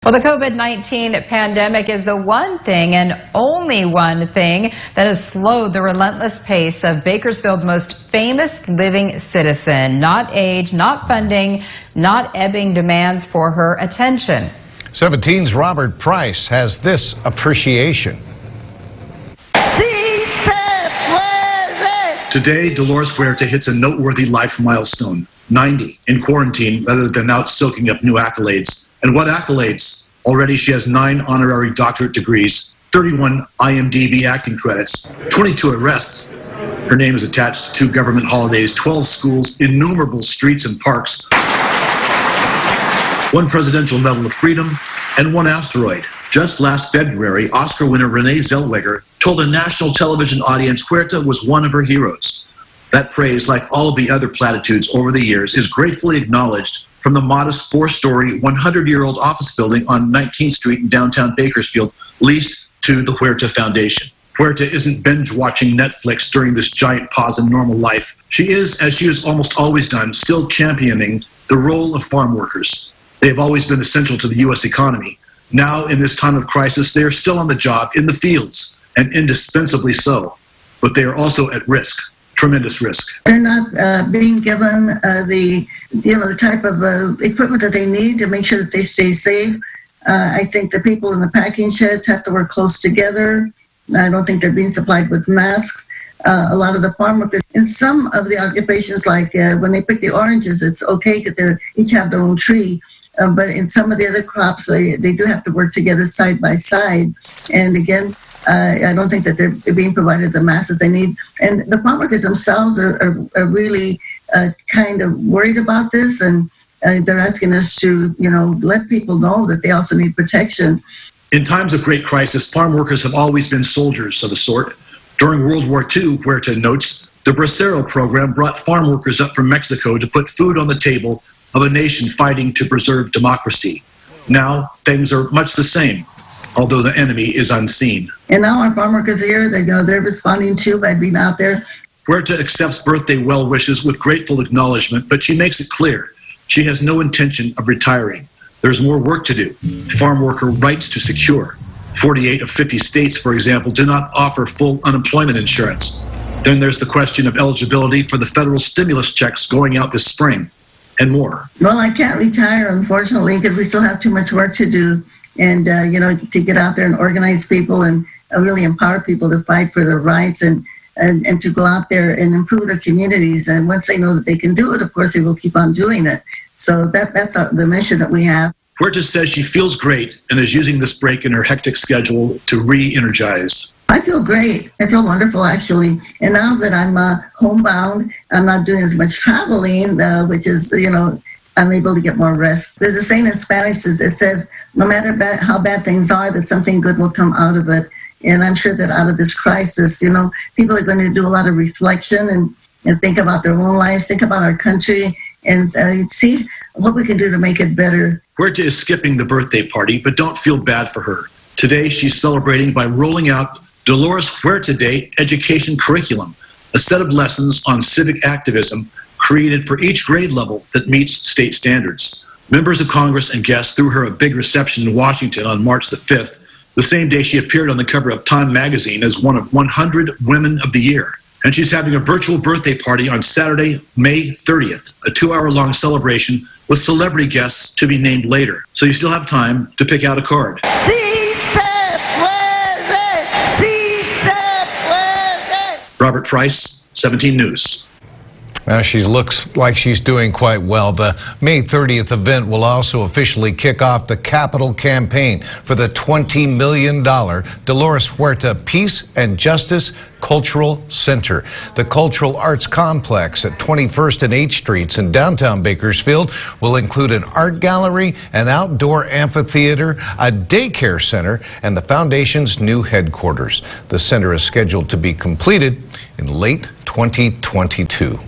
Well, the COVID-19 pandemic is the one thing and only one thing that has slowed the relentless pace of Bakersfield's most famous living citizen. Not age, not funding, not ebbing demands for her attention. 17's Robert Price has this appreciation. Today, Dolores Huerta hits a noteworthy life milestone, 90, in quarantine rather than out soaking up new accolades. And what accolades? Already she has 9 honorary doctorate degrees, 31 IMDb acting credits, 22 arrests. Her name is attached to 2 government holidays, 12 schools, innumerable streets and parks, 1 Presidential Medal of Freedom, and 1 asteroid. Just last February, Oscar winner Renee Zellweger told a national television audience Huerta was one of her heroes. That praise, like all of the other platitudes over the years, is gratefully acknowledged from the modest 4-story, 100-year-old office building on 19th Street in downtown Bakersfield, leased to the Huerta Foundation. Huerta isn't binge-watching Netflix during this giant pause in normal life. She is, as she has almost always done, still championing the role of farm workers. They have always been essential to the U.S. economy. Now, in this time of crisis, they are still on the job, in the fields, and indispensably so. But they are also at risk. Tremendous risk. They're not being given the type of equipment that they need to make sure that they stay safe. I think the people in the packing sheds have to work close together. I don't think they're being supplied with masks. A lot of the farm workers in some of the occupations, like when they pick the oranges, it's okay because they each have their own tree. But in some of the other crops, they do have to work together side by side. And again, I don't think that they're being provided the masks they need. And the farm workers themselves are really kind of worried about this. And they're asking us to, let people know that they also need protection. In times of great crisis, farm workers have always been soldiers of a sort. During World War II, Huerta notes, the Bracero program brought farm workers up from Mexico to put food on the table of a nation fighting to preserve democracy. Now, things are much the same, although the enemy is unseen. And now our farm workers are here, they're responding too by being out there. Huerta accepts birthday well wishes with grateful acknowledgement, but she makes it clear she has no intention of retiring. There's more work to do. Farm worker rights to secure. 48 of 50 states, for example, do not offer full unemployment insurance. Then there's the question of eligibility for the federal stimulus checks going out this spring, and more. Well, I can't retire, unfortunately, because we still have too much work to do. And, to get out there and organize people and really empower people to fight for their rights and to go out there and improve their communities. And once they know that they can do it, of course, they will keep on doing it. So that's the mission that we have. Huerta says she feels great and is using this break in her hectic schedule to re-energize. I feel great. I feel wonderful, actually. And now that I'm homebound, I'm not doing as much traveling, which is, I'm able to get more rest. There's a saying in Spanish, it says, no matter how bad things are, that something good will come out of it. And I'm sure that out of this crisis, people are going to do a lot of reflection and think about their own lives, think about our country, and see what we can do to make it better. Huerta is skipping the birthday party, but don't feel bad for her. Today, she's celebrating by rolling out Dolores Huerta Day education curriculum, a set of lessons on civic activism created for each grade level that meets state standards. Members of Congress and guests threw her a big reception in Washington on March the 5th, the same day she appeared on the cover of Time magazine as one of 100 Women of the Year. And she's having a virtual birthday party on Saturday, May 30th, a 2-hour-long celebration with celebrity guests to be named later. So you still have time to pick out a card. Robert Price, 17 News. Now she looks like she's doing quite well. The May 30th event will also officially kick off the Capitol campaign for the $20 million Dolores Huerta Peace and Justice Cultural Center. The Cultural Arts Complex at 21st and 8th Streets in downtown Bakersfield will include an art gallery, an outdoor amphitheater, a daycare center, and the foundation's new headquarters. The center is scheduled to be completed in late 2022.